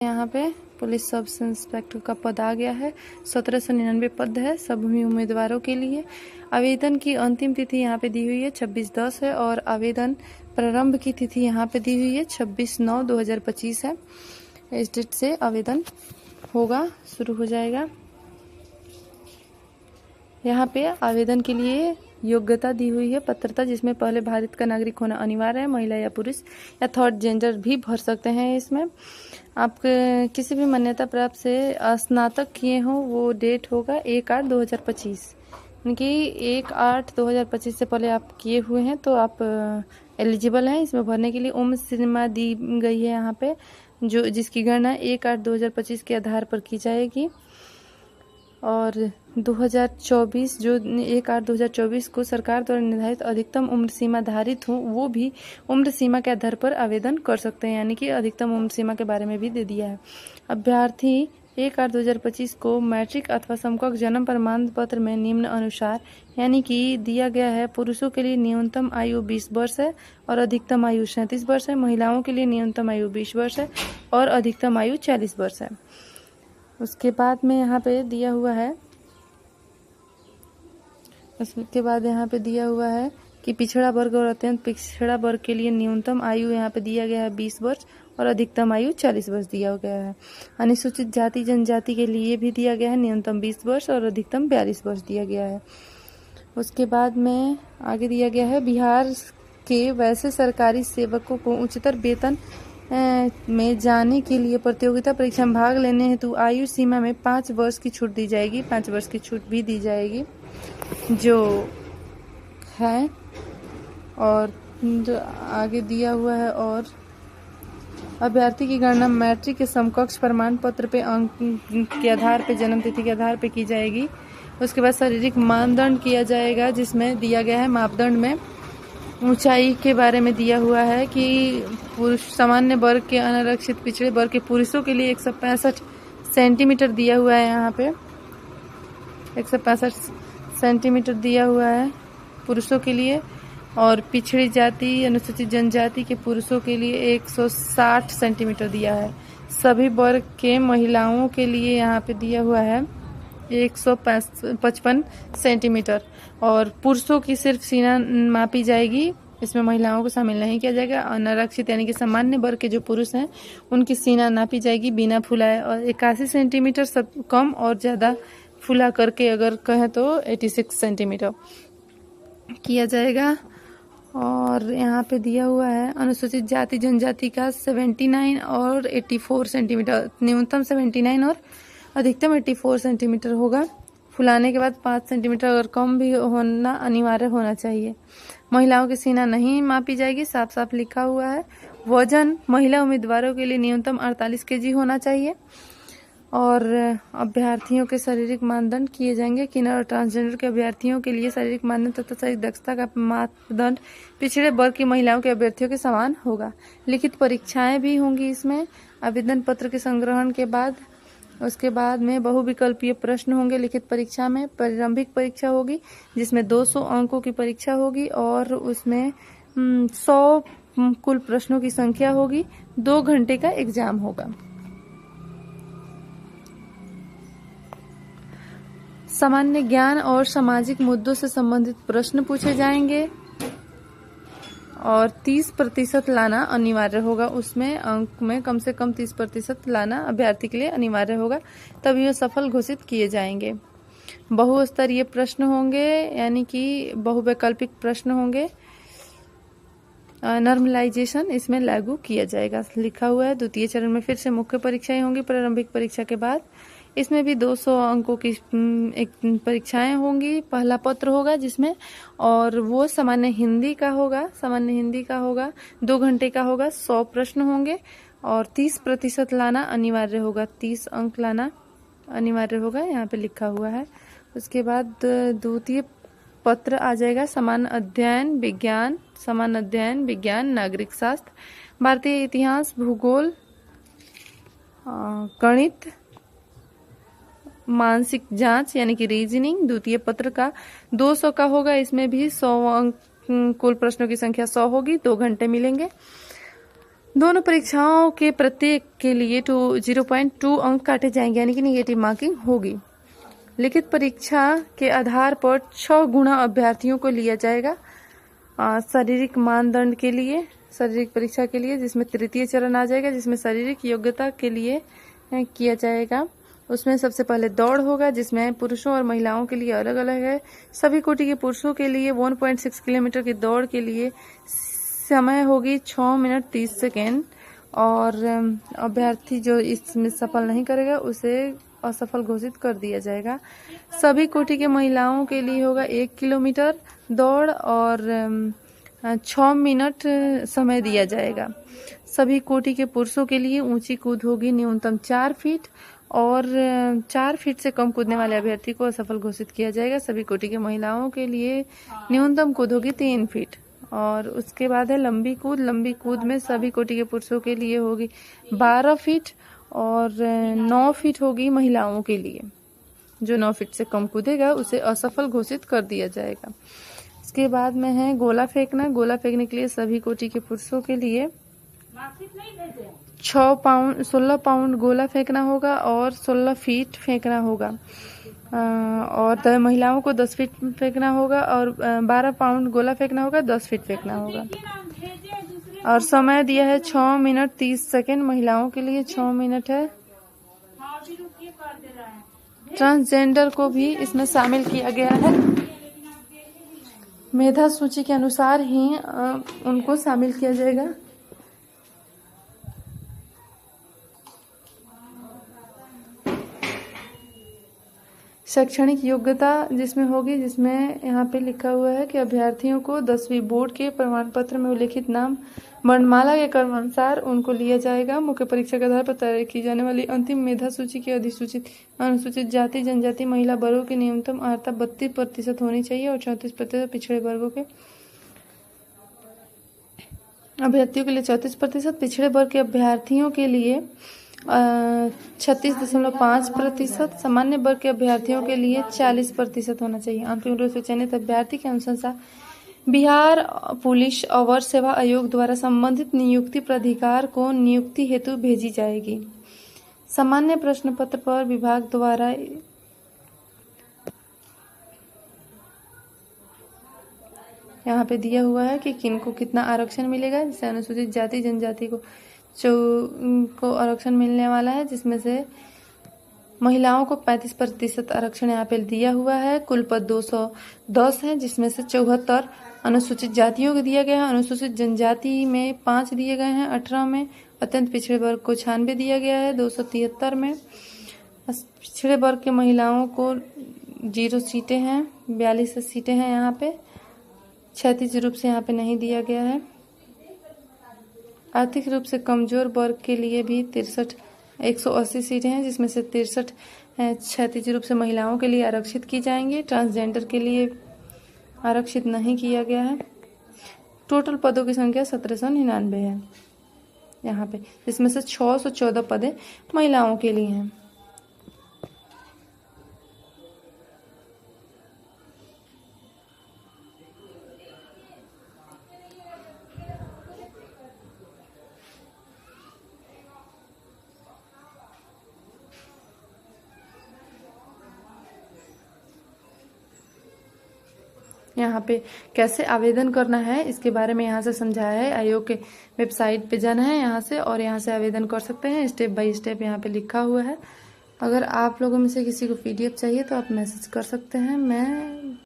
यहाँ पे police sub inspector का पद आ गया है। 1799 पद है सभी उम्मीदवारों के लिए। आवेदन की अंतिम तिथि यहाँ पे दी हुई है 26/10 है और आवेदन प्रारंभ की तिथि यहाँ पे दी हुई है 26/9/2025 है। इस डेट से आवेदन होगा, शुरू हो जाएगा। यहाँ पे आवेदन के लिए योग्यता दी हुई है पात्रता, जिसमें पहले भारत का नागरिक होना अनिवार्य है। महिला या पुरुष या थर्ड जेंडर भी भर सकते हैं। इसमें आप किसी भी मान्यता प्राप्त से स्नातक किए हों, वो डेट होगा 1/8/2025, यानी कि 1/8/2025 से पहले आप किए हुए हैं तो आप एलिजिबल हैं इसमें भरने के लिए। उम्र सीमा दी गई है यहाँ पे, जो जिसकी गणना 1/8/2025 के आधार पर की जाएगी। और 2024 जो 1/8/2024 को सरकार द्वारा निर्धारित अधिकतम उम्र सीमा धारित हो, वो भी उम्र सीमा के आधार पर आवेदन कर सकते हैं, यानी कि अधिकतम उम्र सीमा के बारे में भी दे दिया है। अभ्यर्थी 1/8/2025 को मैट्रिक अथवा समकक्ष जन्म प्रमाण पत्र में निम्न अनुसार, यानी कि दिया गया है। पुरुषों के लिए न्यूनतम आयु 20 वर्ष है और अधिकतम आयु 37 वर्ष है। महिलाओं के लिए न्यूनतम आयु 20 वर्ष है और अधिकतम आयु 40 वर्ष है। उसके बाद में यहाँ पे दिया हुआ है, उसके बाद यहाँ पे दिया हुआ है कि पिछड़ा वर्ग और अत्यंत पिछड़ा वर्ग के लिए न्यूनतम आयु यहाँ पे दिया गया है 20 वर्ष और अधिकतम आयु 40 वर्ष दिया गया है। अनुसूचित जाति जनजाति के लिए भी दिया गया है न्यूनतम 20 वर्ष और अधिकतम 42 वर्ष दिया गया है। उसके बाद में आगे दिया गया है, बिहार के वैसे सरकारी सेवकों को उच्चतर वेतन में जाने के लिए प्रतियोगिता परीक्षा में भाग लेने हेतु आयु सीमा में 5 वर्ष की छूट दी जाएगी। 5 वर्ष की छूट भी दी जाएगी जो है। और जो आगे दिया हुआ है, और अभ्यर्थी की गणना मैट्रिक के समकक्ष प्रमाण पत्र पे अंक के आधार पे, जन्म तिथि के आधार पे की जाएगी। उसके बाद शारीरिक मानदंड किया जाएगा, जिसमें दिया गया है मापदंड में ऊंचाई के बारे में दिया हुआ है कि पुरुष सामान्य वर्ग के अनारक्षित पिछड़े वर्ग के पुरुषों के लिए 165 सेंटीमीटर दिया हुआ है। यहाँ पे 165 सेंटीमीटर दिया हुआ है पुरुषों के लिए, और पिछड़ी जाति अनुसूचित जनजाति के पुरुषों के लिए 160 सेंटीमीटर दिया है। सभी वर्ग के महिलाओं के लिए यहाँ पे दिया हुआ है 155 सेंटीमीटर। और पुरुषों की सिर्फ सीना मापी जाएगी, इसमें महिलाओं को शामिल नहीं किया जाएगा। अनारक्षित यानी कि सामान्य वर्ग के जो पुरुष हैं उनकी सीना नापी जाएगी बिना फुलाए, और 81 सेंटीमीटर सब कम और ज़्यादा फुला करके अगर कहें तो 86 सेंटीमीटर किया जाएगा। और यहाँ पे दिया हुआ है अनुसूचित जाति जनजाति का 79 और 84 सेंटीमीटर, न्यूनतम 79 और अधिकतम 84 सेंटीमीटर होगा। फुलाने के बाद 5 सेंटीमीटर अगर कम भी होना अनिवार्य होना चाहिए। महिलाओं की सीना नहीं मापी जाएगी, साफ साफ लिखा हुआ है। वजन महिला उम्मीदवारों के लिए न्यूनतम 48 kg होना चाहिए। और अभ्यर्थियों के शारीरिक मानदंड किए जाएंगे। किन्नर और ट्रांसजेंडर के अभ्यर्थियों के लिए शारीरिक मानदंड तथा शारीरिक दक्षता का मापदंड पिछड़े वर्ग की महिलाओं के अभ्यर्थियों के समान होगा। लिखित परीक्षाएं भी होंगी इसमें आवेदन पत्र के संग्रहण के बाद। उसके बाद में बहुविकल्पीय प्रश्न होंगे लिखित परीक्षा में। प्रारंभिक परीक्षा होगी जिसमें 200 अंकों की परीक्षा होगी और उसमें 100 कुल प्रश्नों की संख्या होगी। 2 घंटे का एग्जाम होगा। सामान्य ज्ञान और सामाजिक मुद्दों से संबंधित प्रश्न पूछे जाएंगे और 30% लाना अनिवार्य होगा। उसमें अंक में कम से कम 30% लाना अभ्यर्थी के लिए अनिवार्य होगा, तभी वो सफल घोषित किए जाएंगे। बहुस्तरीय प्रश्न होंगे, यानी कि बहुवैकल्पिक प्रश्न होंगे। नॉर्मलाइजेशन इसमें लागू किया जाएगा, लिखा हुआ है। द्वितीय चरण में फिर से मुख्य परीक्षाएं होंगी प्रारंभिक परीक्षा के बाद। इसमें भी 200 अंकों की एक परीक्षाएं होंगी। पहला पत्र होगा जिसमें, और वो सामान्य हिंदी का होगा। 2 घंटे का होगा। 100 प्रश्न होंगे और 30% लाना अनिवार्य होगा। 30 अंक लाना अनिवार्य होगा, यहाँ पे लिखा हुआ है। उसके बाद द्वितीय पत्र आ जाएगा सामान्य अध्ययन विज्ञान, नागरिक शास्त्र, भारतीय इतिहास, भूगोल, गणित, मानसिक जांच यानी कि रीजनिंग। द्वितीय पत्र का 200 का होगा। इसमें भी 100 अंक, कुल प्रश्नों की संख्या 100 होगी। 2 घंटे मिलेंगे। दोनों परीक्षाओं के प्रत्येक के लिए 0.2 अंक काटे जाएंगे, यानी कि निगेटिव मार्किंग होगी। लिखित परीक्षा के आधार पर 6 गुना अभ्यर्थियों को लिया जाएगा। शारीरिक मानदंड के लिए, शारीरिक परीक्षा के लिए, जिसमें तृतीय चरण आ जाएगा, जिसमें शारीरिक योग्यता के लिए किया जाएगा। उसमें सबसे पहले दौड़ होगा, जिसमें पुरुषों और महिलाओं के लिए अलग अलग है। सभी कोटि के पुरुषों के लिए 1.6 किलोमीटर की दौड़ के लिए समय होगी 6 मिनट 30 सेकेंड, और अभ्यर्थी जो इसमें सफल नहीं करेगा उसे असफल घोषित कर दिया जाएगा। सभी कोटि के महिलाओं के लिए होगा 1 किलोमीटर दौड़ और 6 मिनट समय दिया जाएगा। सभी कोटि के पुरुषों के लिए ऊंची कूद होगी न्यूनतम 4 फीट, और 4 फीट से कम कूदने वाले अभ्यर्थी को असफल घोषित किया जाएगा। सभी कोटि के महिलाओं के लिए न्यूनतम कूद होगी 3 फीट। और उसके बाद है लंबी कूद। लंबी कूद में सभी कोटि के पुरुषों के लिए होगी 12 फीट और 9 फीट होगी महिलाओं के लिए। जो 9 फीट से कम कूदेगा उसे असफल घोषित कर दिया जाएगा। इसके बाद में है गोला फेंकना। गोला फेंकने के लिए सभी कोटि के पुरुषों के लिए 16 पाउंड गोला फेंकना होगा और 16 फीट फेंकना होगा। और महिलाओं को 10 फीट फेंकना होगा और 12 पाउंड गोला फेंकना होगा, 10 फीट फेंकना होगा। और समय दिया है 6 मिनट 30 सेकेंड। महिलाओं के लिए 6 मिनट है। ट्रांसजेंडर को भी इसमें शामिल किया गया है। मेधा सूची के अनुसार ही उनको शामिल किया जाएगा। शैक्षणिक योग्यता जिसमें होगी, जिसमें यहाँ पे लिखा हुआ है कि अभ्यर्थियों को 10वीं बोर्ड के प्रमाण पत्र में उल्लिखित नाम वर्णमाला के क्रमानुसार उनको लिया जाएगा। मुख्य परीक्षा के आधार पर तैयार की जाने वाली अंतिम मेधा सूची की अधिसूचित अनुसूचित जाति जनजाति महिला वर्गों की न्यूनतम अर्हता 32% होनी चाहिए और 34% पिछड़े वर्गों के अभ्यर्थियों के लिए 34%, पिछड़े वर्ग के अभ्यर्थियों के लिए 36.5%, सामान्य वर्ग के अभ्यर्थियों के लिए 40% होना चाहिए। अंतिम रूप से चयनित अभ्यर्थी की अनुशंसा बिहार पुलिस अवर सेवा आयोग द्वारा संबंधित नियुक्ति प्राधिकार को नियुक्ति हेतु भेजी जाएगी। सामान्य प्रश्न पत्र पर विभाग द्वारा यहाँ पे दिया हुआ है कि किनको कितना आरक्षण मिलेगा। जैसे अनुसूचित जाति जनजाति को आरक्षण मिलने वाला है, जिसमें से महिलाओं को 35% आरक्षण यहाँ पे दिया हुआ है। कुल पद 210 है, जिसमें से 74 अनुसूचित जातियों को दिया गया है। अनुसूचित जनजाति में 5 दिए गए हैं 18 में। अत्यंत पिछड़े वर्ग को 96 दिया गया है 273 में। पिछड़े वर्ग के महिलाओं को 0 सीटें हैं, 42 सीटें हैं यहाँ पे। क्षैतिज रूप से यहाँ पे नहीं दिया गया है। आर्थिक रूप से कमजोर वर्ग के लिए भी 180 सीटें हैं, जिसमें से 63 क्षैतिज रूप से महिलाओं के लिए आरक्षित की जाएंगी। ट्रांसजेंडर के लिए आरक्षित नहीं किया गया है। टोटल पदों की संख्या 1799 है यहाँ पे, जिसमें से 614 पदें महिलाओं के लिए हैं। यहाँ पे कैसे आवेदन करना है इसके बारे में यहाँ से समझाया है। आयोग के वेबसाइट पे जाना है यहाँ से, और यहाँ से आवेदन कर सकते हैं। स्टेप बाय स्टेप यहाँ पे लिखा हुआ है। अगर आप लोगों में से किसी को PDF चाहिए तो आप मैसेज कर सकते हैं। मैं